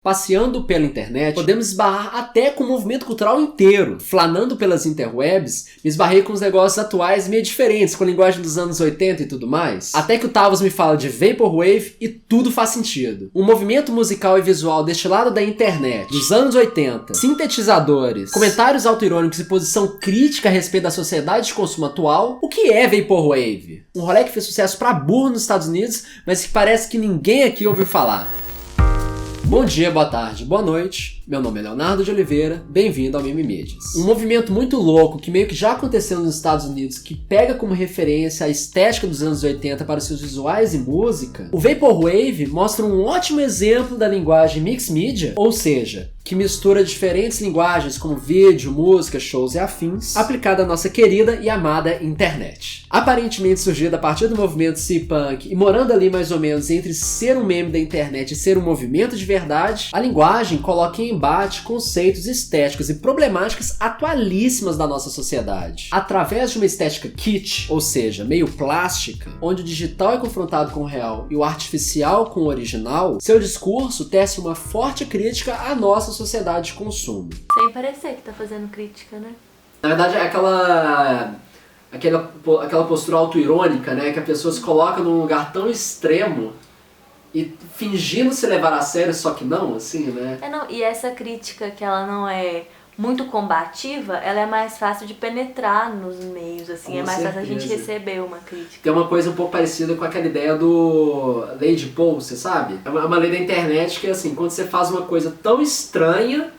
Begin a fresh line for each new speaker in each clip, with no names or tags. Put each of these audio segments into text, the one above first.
Passeando pela internet, podemos esbarrar até com o movimento cultural inteiro. Flanando pelas interwebs, me esbarrei com os negócios atuais meio diferentes, com a linguagem dos anos 80 e tudo mais. Até que o Tavos me fala de Vaporwave e tudo faz sentido. Um movimento musical e visual destilado da internet, dos anos 80, sintetizadores, comentários autoirônicos e posição crítica a respeito da sociedade de consumo atual. O que é Vaporwave? Um rolê que fez sucesso pra burro nos Estados Unidos, mas que parece que ninguém aqui ouviu falar. Bom dia, boa tarde, boa noite. Meu nome é Leonardo de Oliveira, bem-vindo ao Mimimídias. Um movimento muito louco que meio que já aconteceu nos Estados Unidos, que pega como referência a estética dos anos 80 para seus visuais e música. O Vaporwave mostra um ótimo exemplo da linguagem Mixed Media, ou seja, que mistura diferentes linguagens como vídeo, música, shows e afins, aplicada à nossa querida e amada internet. Aparentemente surgida a partir do movimento C-Punk e morando ali mais ou menos entre ser um meme da internet e ser um movimento de verdade, a linguagem coloca em embate conceitos estéticos e problemáticas atualíssimas da nossa sociedade. Através de uma estética kitsch, ou seja, meio plástica, onde o digital é confrontado com o real e o artificial com o original, seu discurso tece uma forte crítica à nossa sociedade de consumo.
Sem parecer que tá fazendo crítica, né?
Na verdade é aquela postura autoirônica, né, que a pessoa se coloca num lugar tão extremo e fingindo se levar a sério, só que não, assim, né?
E essa crítica que ela não é muito combativa, ela é mais fácil de penetrar nos meios, assim,
Com
é mais
certeza.
fácil a gente receber uma crítica.
Tem uma coisa um pouco parecida com aquela ideia do lei de Poe, você sabe? É uma lei da internet que é assim, quando você faz uma coisa tão estranha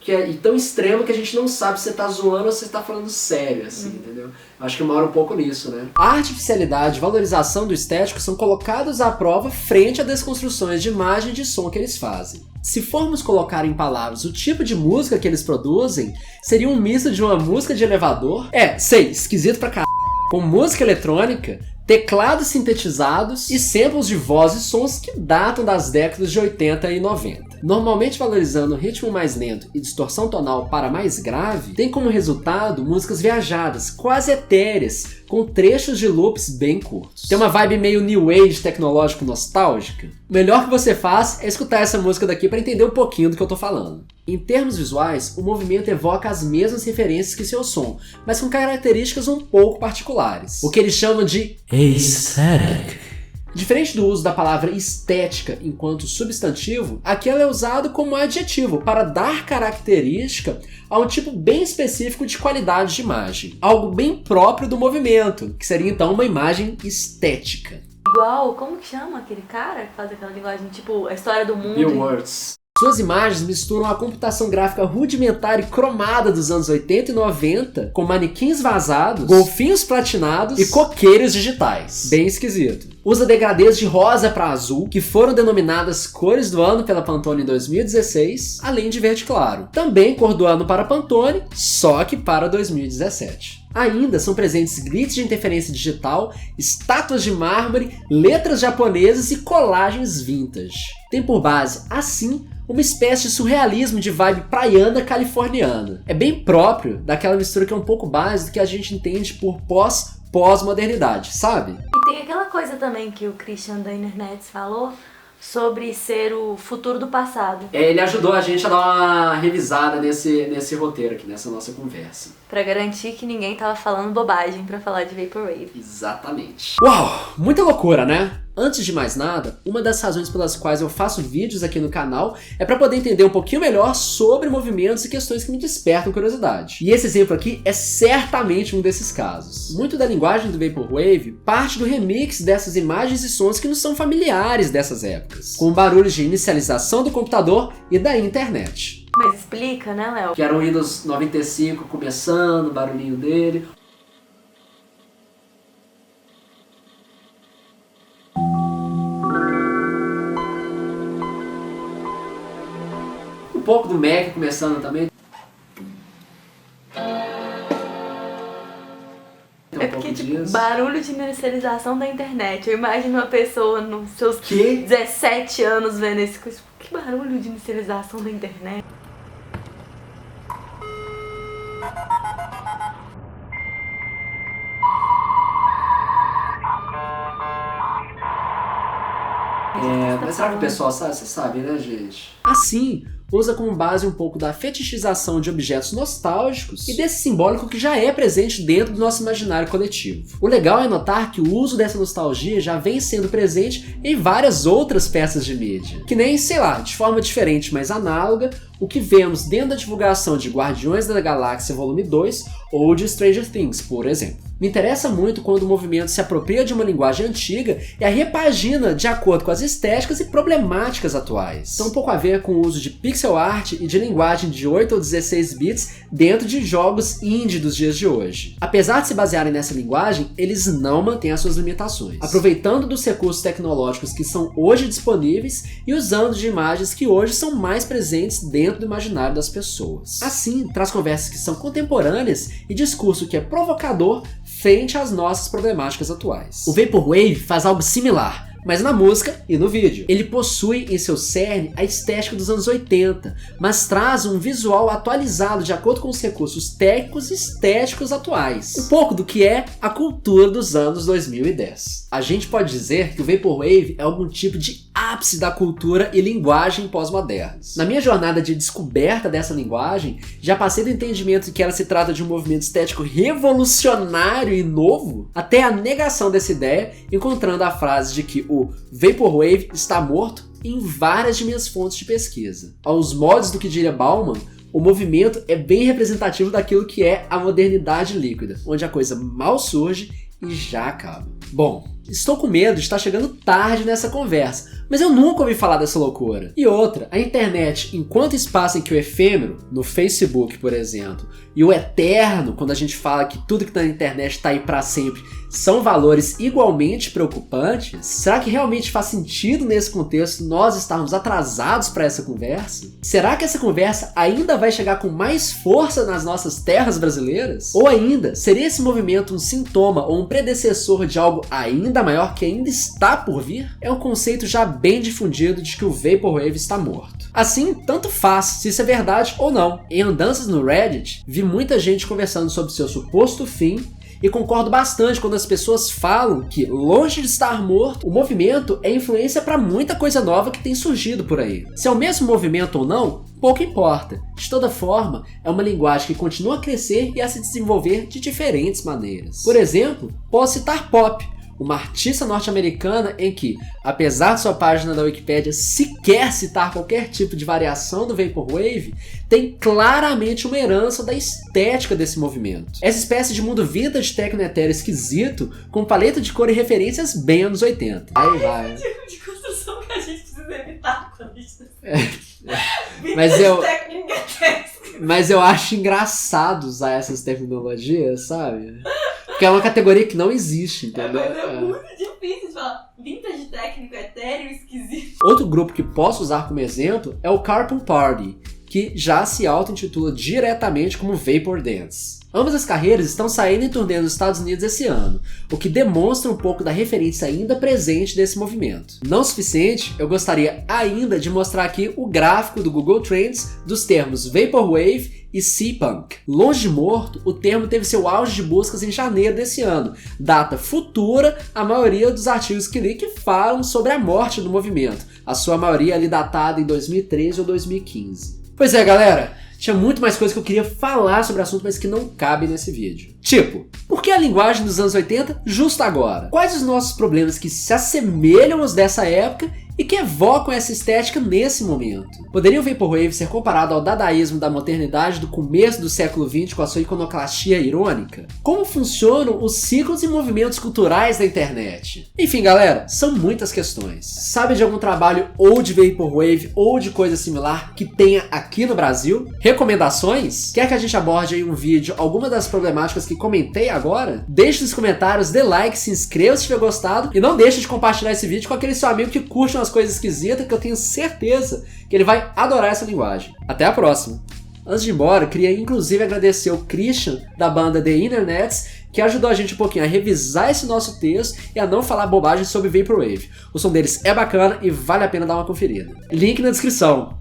e tão extrema que a gente não sabe se você tá zoando ou se você tá falando sério, assim, entendeu? Acho que mora um pouco nisso, né? A artificialidade e valorização do estético são colocados à prova frente a desconstruções de imagem e de som que eles fazem. Se formos colocar em palavras o tipo de música que eles produzem, seria um misto de uma música de elevador, esquisito pra caralho, com música eletrônica, teclados sintetizados e samples de voz e sons que datam das décadas de 80 e 90. Normalmente valorizando o ritmo mais lento e distorção tonal para mais grave, tem como resultado músicas viajadas, quase etéreas, com trechos de loops bem curtos. Tem uma vibe meio new age tecnológico nostálgica. O melhor que você faz é escutar essa música daqui para entender um pouquinho do que eu tô falando. Em termos visuais, o movimento evoca as mesmas referências que seu som, mas com características um pouco particulares. O que eles chamam de aesthetic. Diferente do uso da palavra estética enquanto substantivo, aqui ela é usado como adjetivo para dar característica a um tipo bem específico de qualidade de imagem. Algo bem próprio do movimento, que seria então uma imagem estética.
Igual, como que chama aquele cara que faz aquela linguagem, tipo, a história do mundo?
Bill Wurtz. Suas imagens misturam a computação gráfica rudimentar e cromada dos anos 80 e 90 com manequins vazados, golfinhos platinados e coqueiros digitais. Bem esquisito. Usa degradês de rosa para azul, que foram denominadas cores do ano pela Pantone em 2016, além de verde claro. Também cor do ano para Pantone, só que para 2017. Ainda são presentes glitches de interferência digital, estátuas de mármore, letras japonesas e colagens vintage. Tem por base, assim, uma espécie de surrealismo de vibe praiana californiana. É bem próprio daquela mistura que é um pouco base do que a gente entende por pós-modernidade, sabe?
E tem aquela coisa também que o Christian da Internet falou sobre ser o futuro do passado.
Ele ajudou a gente a dar uma revisada nesse roteiro aqui, nessa nossa conversa.
Pra garantir que ninguém tava falando bobagem pra falar de Vaporwave.
Exatamente. Uau, muita loucura, né? Antes de mais nada, uma das razões pelas quais eu faço vídeos aqui no canal é para poder entender um pouquinho melhor sobre movimentos e questões que me despertam curiosidade. E esse exemplo aqui é certamente um desses casos. Muito da linguagem do Vaporwave parte do remix dessas imagens e sons que nos são familiares dessas épocas, com barulhos de inicialização do computador e da internet.
Mas explica, né, Léo?
Que era o Windows 95 começando, o barulhinho dele. Um pouco do Mac começando também.
É porque, tipo, barulho de inicialização da internet. Eu imagino uma pessoa nos seus 17 anos vendo esse coisa. Que barulho de inicialização da internet?
Mas Será que o pessoal sabe? Você sabe, né, gente? Assim, usa como base um pouco da fetichização de objetos nostálgicos e desse simbólico que já é presente dentro do nosso imaginário coletivo. O legal é notar que o uso dessa nostalgia já vem sendo presente em várias outras peças de mídia, que nem, sei lá, de forma diferente, mas análoga, o que vemos dentro da divulgação de Guardiões da Galáxia Volume 2 ou de Stranger Things, por exemplo. Me interessa muito quando o movimento se apropria de uma linguagem antiga e a repagina de acordo com as estéticas e problemáticas atuais. Tem um pouco a ver com o uso de pixel art e de linguagem de 8 ou 16 bits dentro de jogos indie dos dias de hoje. Apesar de se basearem nessa linguagem, eles não mantêm as suas limitações, aproveitando dos recursos tecnológicos que são hoje disponíveis e usando de imagens que hoje são mais presentes dentro do imaginário das pessoas. Assim, traz conversas que são contemporâneas e discurso que é provocador frente às nossas problemáticas atuais. O Vaporwave faz algo similar, mas na música e no vídeo. Ele possui em seu cerne a estética dos anos 80, mas traz um visual atualizado de acordo com os recursos técnicos e estéticos atuais. Um pouco do que é a cultura dos anos 2010. A gente pode dizer que o Vaporwave é algum tipo de ápice da cultura e linguagem pós-modernas. Na minha jornada de descoberta dessa linguagem, já passei do entendimento de que ela se trata de um movimento estético revolucionário e novo, até a negação dessa ideia, encontrando a frase de que o Vaporwave está morto em várias de minhas fontes de pesquisa. Aos moldes do que diria Bauman, o movimento é bem representativo daquilo que é a modernidade líquida, onde a coisa mal surge e já acaba. Bom, estou com medo de estar chegando tarde nessa conversa, mas eu nunca ouvi falar dessa loucura. E outra, a internet, enquanto espaço em que o efêmero, no Facebook, por exemplo, e o eterno, quando a gente fala que tudo que está na internet está aí para sempre, são valores igualmente preocupantes, será que realmente faz sentido nesse contexto nós estarmos atrasados para essa conversa? Será que essa conversa ainda vai chegar com mais força nas nossas terras brasileiras? Ou ainda, seria esse movimento um sintoma ou um predecessor de algo ainda maior que ainda está por vir? É um conceito já bem difundido de que o Vaporwave está morto. Assim, tanto faz se isso é verdade ou não. Em andanças no Reddit, vi muita gente conversando sobre seu suposto fim e concordo bastante quando as pessoas falam que, longe de estar morto, o movimento é influência para muita coisa nova que tem surgido por aí. Se é o mesmo movimento ou não, pouco importa. De toda forma, é uma linguagem que continua a crescer e a se desenvolver de diferentes maneiras. Por exemplo, posso citar Pop, uma artista norte-americana em que, apesar de sua página da Wikipédia sequer citar qualquer tipo de variação do Vaporwave, tem claramente uma herança da estética desse movimento. Essa espécie de mundo vintage techno-etéreo esquisito, com paleta de cor e referências bem anos 80. Aí vai.
É o tipo de construção que a gente precisa evitar quando a gente
Mas eu acho engraçado usar essas terminologias, sabe? Porque é uma categoria que não existe, entendeu?
Mas é muito difícil de falar. Vintage técnico, etéreo, esquisito.
Outro grupo que posso usar como exemplo é o Carpool Party, que já se auto-intitula diretamente como Vapor Dance. Ambas as carreiras estão saindo em turnê nos Estados Unidos esse ano, o que demonstra um pouco da referência ainda presente desse movimento. Não o suficiente, eu gostaria ainda de mostrar aqui o gráfico do Google Trends dos termos Vaporwave e Sea-Punk. Longe de morto, o termo teve seu auge de buscas em janeiro desse ano, data futura à maioria dos artigos que li que falam sobre a morte do movimento, a sua maioria ali datada em 2013 ou 2015. Pois é, galera, tinha muito mais coisa que eu queria falar sobre o assunto, mas que não cabe nesse vídeo. Tipo, por que a linguagem dos anos 80 justo agora? Quais os nossos problemas que se assemelham aos dessa época e que evocam essa estética nesse momento? Poderia o Vaporwave ser comparado ao dadaísmo da modernidade do começo do século XX com a sua iconoclastia irônica? Como funcionam os ciclos e movimentos culturais da internet? Enfim, galera, são muitas questões. Sabe de algum trabalho ou de Vaporwave ou de coisa similar que tenha aqui no Brasil? Recomendações? Quer que a gente aborde aí um vídeo alguma das problemáticas que comentei agora? Deixe nos comentários, dê like, se inscreva se tiver gostado e não deixe de compartilhar esse vídeo com aquele seu amigo que curte umas coisas esquisitas, que eu tenho certeza que ele vai adorar essa linguagem. Até a próxima! Antes de ir embora, eu queria inclusive agradecer o Christian, da banda The Internets, que ajudou a gente um pouquinho a revisar esse nosso texto e a não falar bobagem sobre Vaporwave. O som deles é bacana e vale a pena dar uma conferida. Link na descrição.